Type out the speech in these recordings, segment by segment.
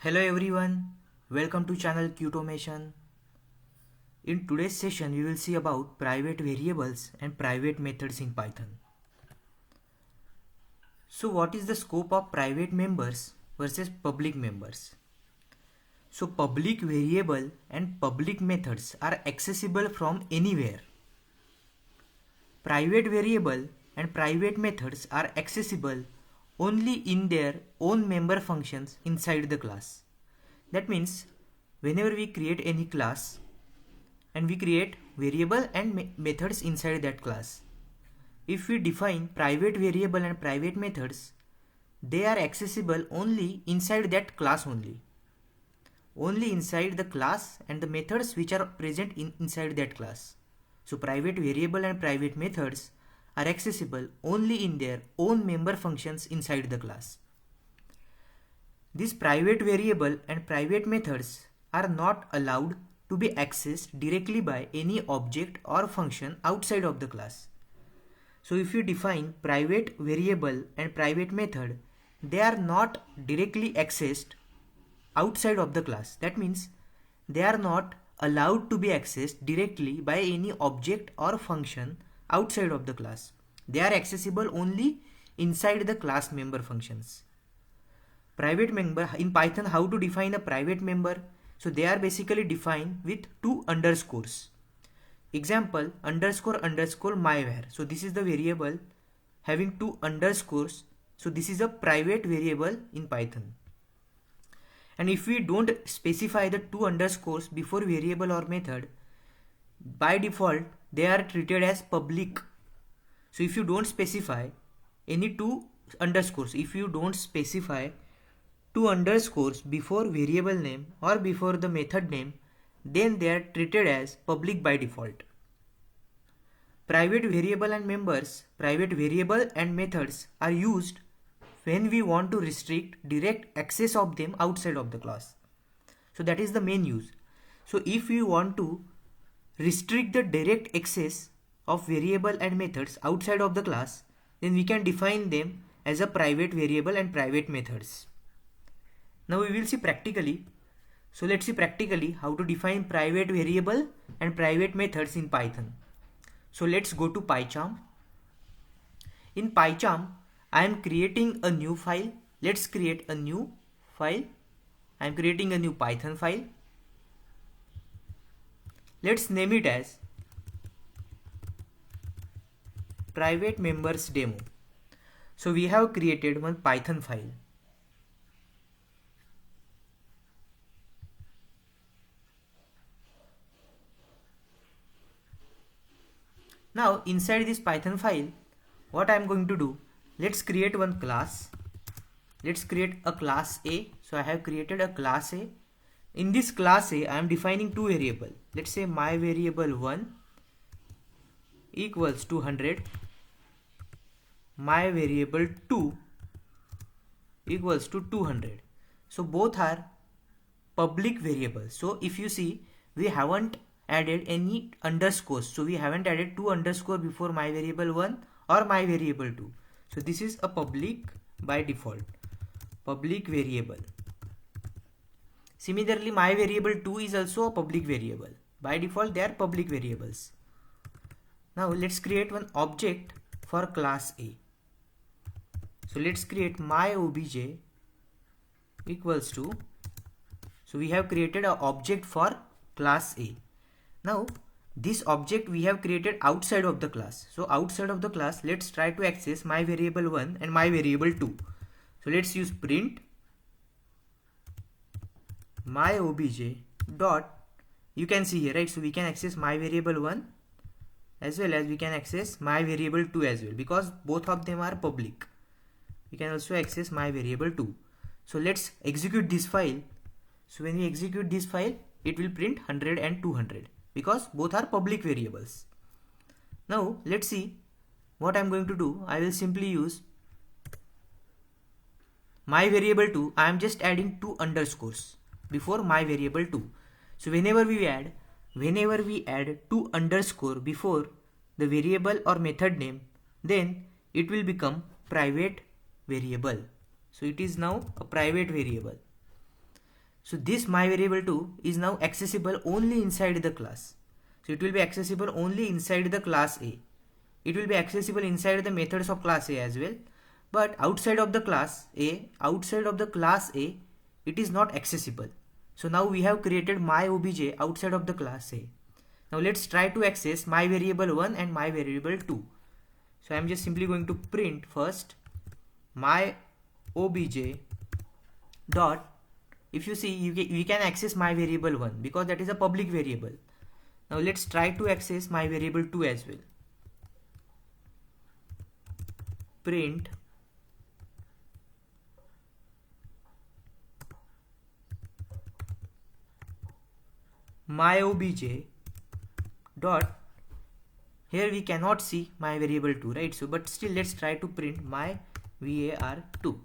Hello everyone, welcome to channel Qtomation. In today's session we will see about private variables and private methods in Python. So what is the scope of private members versus public members? So public variable and public methods are accessible from anywhere. Private variable and private methods are accessible only in their own member functions inside the class. That means whenever we create any class and we create variable and methods inside that class, if we define private variable and private methods, they are accessible only inside that class only inside the class and the methods which are present inside that class. So private variable and private methods are accessible only in their own member functions inside the class. These private variable and private methods are not allowed to be accessed directly by any object or function outside of the class. So if you define private variable and private method, they are not directly accessed outside of the class. That means they are not allowed to be accessed directly by any object or function outside of the class. They are accessible only inside the class member functions. Private member in Python, how to define a private member? So they are basically defined with two underscores. Example, underscore underscore myvar. So this is the variable having two underscores. So this is a private variable in Python. And if we don't specify the two underscores before variable or method, by default they are treated as public. So if you don't specify any two underscores, if you don't specify two underscores before variable name or before the method name, then they are treated as public by default. Private variable and members, private variable and methods are used when we want to restrict direct access of them outside of the class. So that is the main use. So if we want to restrict the direct access of variable and methods outside of the class, then we can define them as a private variable and private methods. Now we will see practically. So let's see practically how to define private variable and private methods in Python. So let's go to PyCharm. In PyCharm, I am creating a new file. Let's create a new file. I am creating a new Python file. Let's name it as private members demo. So we have created one Python file. Now inside this Python file, what I am going to do, let's create one class. Let's create a class A. So I have created a class A. In this class A, I am defining two variables. Let's say my variable 1 equals to 100. My variable 2 equals to 200. So both are public variables. So if you see, we haven't added any underscores. So we haven't added two underscore before my variable 1 or my variable 2. So this is a public by default, public variable. Similarly, my variable 2 is also a public variable. By default, they are public variables. Now let's create one object for class A. So let's create my obj equals to, so we have created an object for class A. Now this object we have created outside of the class. So outside of the class, let's try to access my variable 1 and my variable 2. So let's use print my obj dot, you can see here, right? So we can access my variable 1 as well as we can access my variable 2 as well, because both of them are public. We can also access my variable 2. So let's execute this file. So when we execute this file, it will print 100 and 200 because both are public variables. Now let's see what I'm going to do. I will simply use my variable 2. I am just adding two underscores before my variable 2. So whenever we add two underscore before the variable or method name, then it will become private variable. So it is now a private variable. So this my variable 2 is now accessible only inside the class. So it will be accessible only inside the class A. It will be accessible inside the methods of class A as well. But outside of the class A, it is not accessible. So now we have created my obj outside of the class A. Now let's try to access my variable 1 and my variable 2. So I am just simply going to print first my obj dot. If you see, we can access my variable 1 because that is a public variable. Now let's try to access my variable 2 as well. Print my obj dot. Here we cannot see my variable 2, right? So but still let's try to print my var2.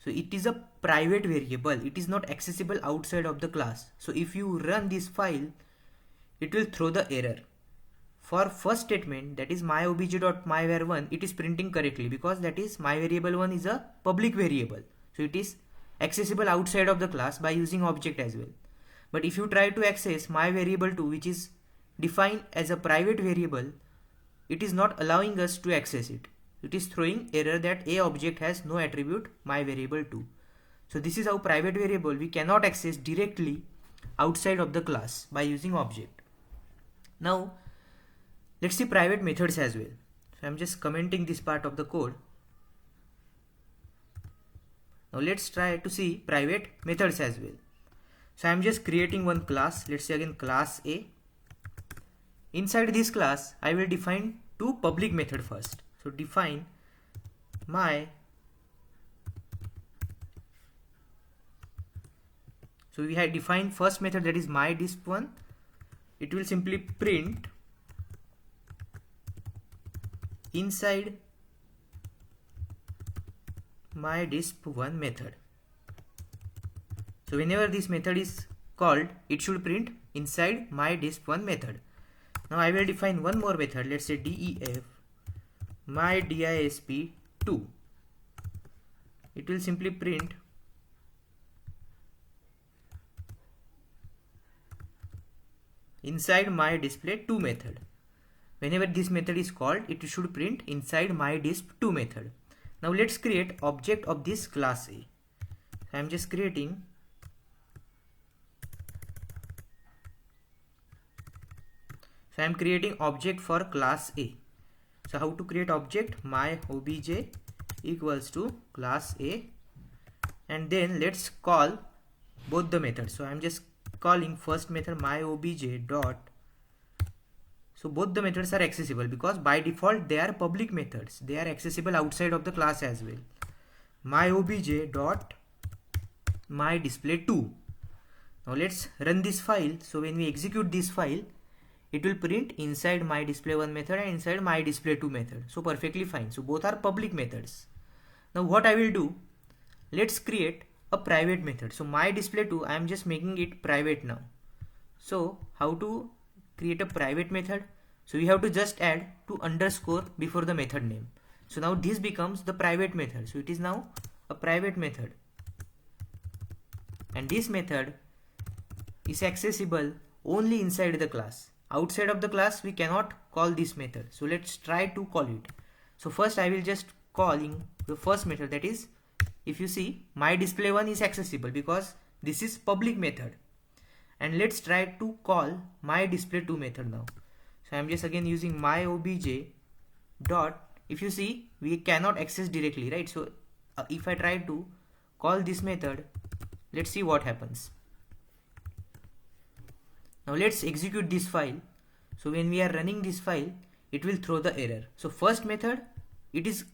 So it is a private variable, it is not accessible outside of the class. So if you run this file, it will throw the error. For first statement, that is my obj.myvar1, it is printing correctly because that is my variable 1 is a public variable. So it is accessible outside of the class by using object as well. But if you try to access my variable 2, which is defined as a private variable, it is not allowing us to access it. It is throwing error that a object has no attribute my variable 2. So this is how private variable we cannot access directly outside of the class by using object. Now let's see private methods as well. So I'm just commenting this part of the code. Now let's try to see private methods as well. So I'm just creating one class. Let's say again class A. Inside this class, I will define two public method first. So define my. So we have defined first method, that is my disp1. It will simply print inside my disp1 method. So whenever this method is called, it should print inside my disp1 method. Now I will define one more method. Let's say def my disp2. It will simply print inside my display2 method. Whenever this method is called, it should print inside my disp2 method. Now let's create object of this class A. I am just creating object for class A. So how to create object? My obj equals to class A, and then let's call both the methods. So I am just calling first method my obj dot. So both the methods are accessible because by default they are public methods. They are accessible outside of the class as well. My obj dot my display2. Now let's run this file. So when we execute this file, it will print inside my display1 method and inside my display2 method. So perfectly fine. So both are public methods. Now what I will do, let's create a private method. So my display2, I am just making it private now. So how to create a private method? So we have to just add two underscore before the method name. So now this becomes the private method. So it is now a private method, and this method is accessible only inside the class. Outside of the class we cannot call this method. So let's try to call it. So first I will just calling the first method, that is, if you see, my display1 is accessible because this is public method. And let's try to call my display2 method now. So I'm just again using my obj dot. If you see, we cannot access directly, right? So if I try to call this method, let's see what happens. Now let's execute this file. So when we are running this file, it will throw the error. So first method, it is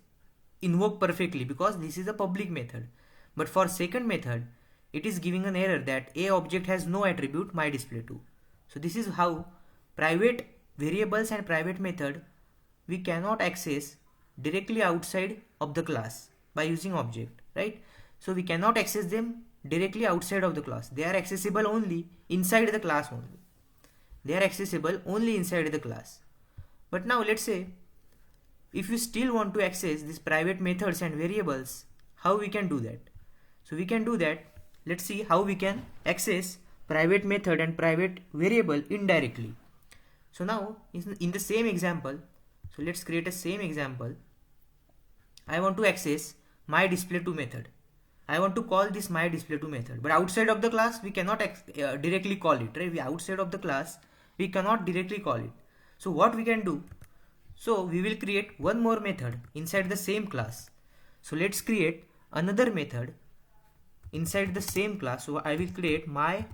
invoked perfectly because this is a public method. But for second method, it is giving an error that a object has no attribute my display2. So this is how private variables and private method we cannot access directly outside of the class by using object, right? So we cannot access them directly outside of the class. They are accessible only inside the class only. They are accessible only inside the class. But now let's say if you still want to access these private methods and variables, how we can do that? So we can do that let's see how we can access private method and private variable indirectly. So now in the same example, so let's create a same example. I want to access my display2 method. I want to call this my display2 method, but outside of the class we cannot directly call it, right? Outside of the class we cannot directly call it. So what we can do? So we will create one more method inside the same class. So let's create another method inside the same class. So I will create my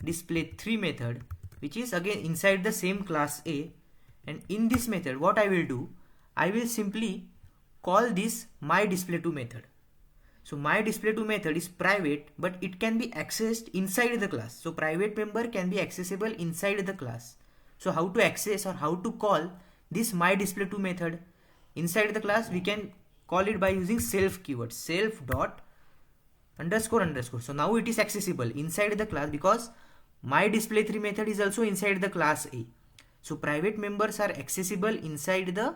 display3 method, which is again inside the same class A, and in this method what I will do, I will simply call this my display2 method. So my display2 method is private, but it can be accessed inside the class. So private member can be accessible inside the class. So how to access or how to call this my display2 method inside the class? We can call it by using self keyword, self dot underscore underscore. So now it is accessible inside the class because my display3 method is also inside the class A. So private members are accessible inside the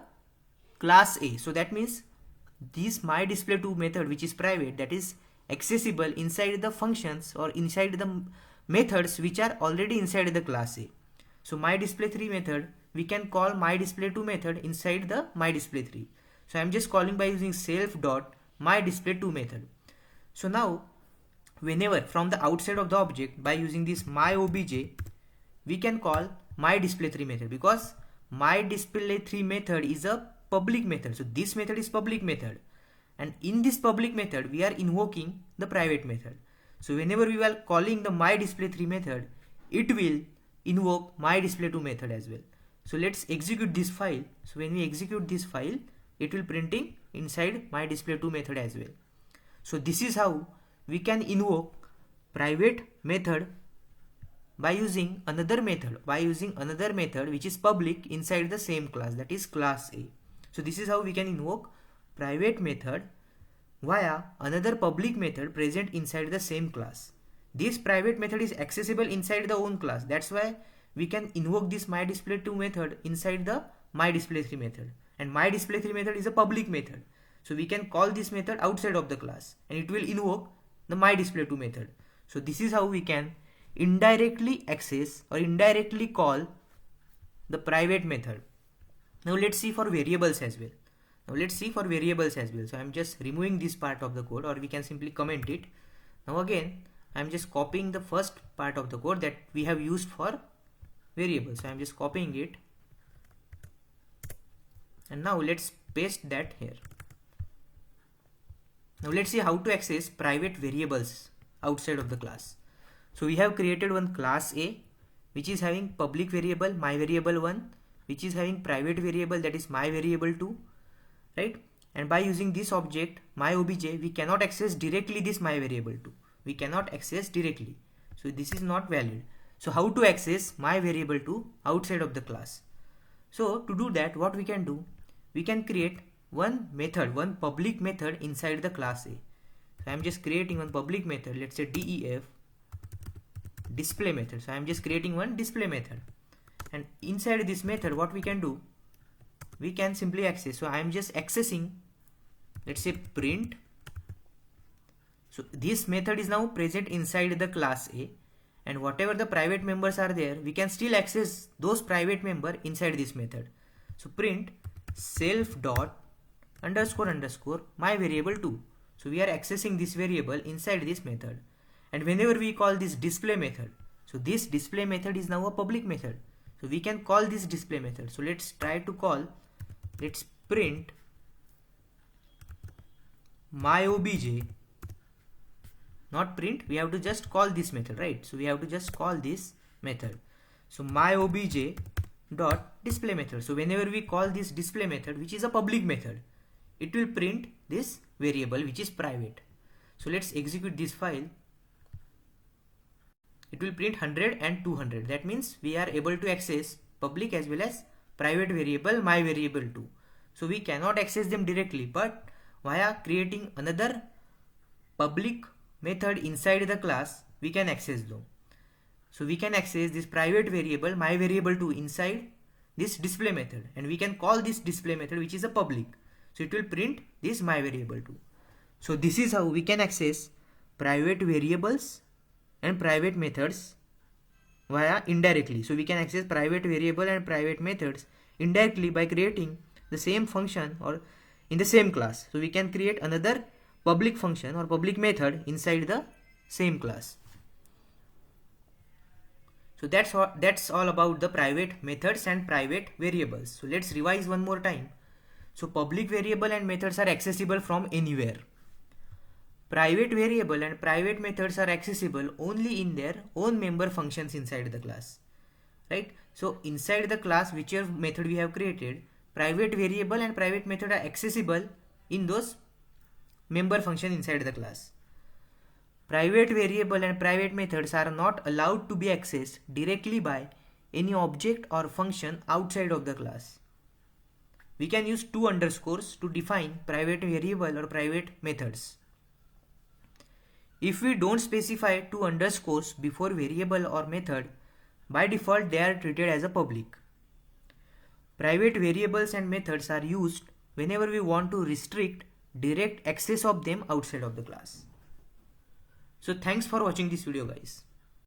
class A. So that means this my display2 method, which is private, that is accessible inside the functions or inside the methods which are already inside the class A. So my display3 method, we can call my display2 method inside the my display3. So I am just calling by using self dot my display2 method. So now whenever from the outside of the object by using this my obj, we can call my display3 method, because my display3 method is a public method. So this method is public method, and in this public method we are invoking the private method. So whenever we are calling the my display3 method, it will invoke my display2 method as well. So let's execute this file. So when we execute this file, it will printing inside my display2 method as well. So this is how we can invoke private method by using another method which is public inside the same class, that is class A. So this is how we can invoke private method via another public method present inside the same class. This private method is accessible inside the own class. That's why we can invoke this my display2 method inside the my display3 method. And my display3 method is a public method. So we can call this method outside of the class and it will invoke the my display2 method. So this is how we can indirectly access or indirectly call the private method. Now let's see for variables as well. So I'm just removing this part of the code, or we can simply comment it. Now again, I'm just copying the first part of the code that we have used for variables. So I'm just copying it. And now let's paste that here. Now let's see how to access private variables outside of the class. So we have created one class A, which is having public variable my variable 1, which is having private variable, that is my variable 2, right? And by using this object my obj, we cannot access directly this my variable 2. We cannot access directly. So this is not valid. So how to access my variable 2 outside of the class? So to do that, what we can do? We can create one public method inside the class A. So I am just creating one public method, let's say def display method. So I am just creating one display method, and inside this method what we can do, we can simply access. So I am just accessing, let's say print. So this method is now present inside the class A, and whatever the private members are there, we can still access those private member inside this method. So print self dot underscore underscore my variable 2. So we are accessing this variable inside this method, and whenever we call this display method, so this display method is now a public method. So we can call this display method. So let's try to call, let's print my obj, not print, we have to just call this method, right? So we have to just call this method. So my obj dot display method. So whenever we call this display method, which is a public method, it will print this variable which is private. So let's execute this file. It will print 100 and 200. That means we are able to access public as well as private variable my variable 2. So we cannot access them directly, but via creating another public method inside the class, we can access them. So we can access this private variable my variable 2 inside this display method, and we can call this display method which is a public. So it will print this my variable 2. So this is how we can access private variables and private methods via indirectly. So we can access private variable and private methods indirectly by creating the same function or in the same class. So we can create another public function or public method inside the same class. So that's all about the private methods and private variables. So let's revise one more time. So public variable and methods are accessible from anywhere. Private variable and private methods are accessible only in their own member functions inside the class. Right? So inside the class, whichever method we have created, private variable and private method are accessible in those member function inside the class. Private variable and private methods are not allowed to be accessed directly by any object or function outside of the class. We can use two underscores to define private variable or private methods. If we don't specify two underscores before variable or method, by default they are treated as a public. Private variables and methods are used whenever we want to restrict direct access of them outside of the class. So thanks for watching this video, guys.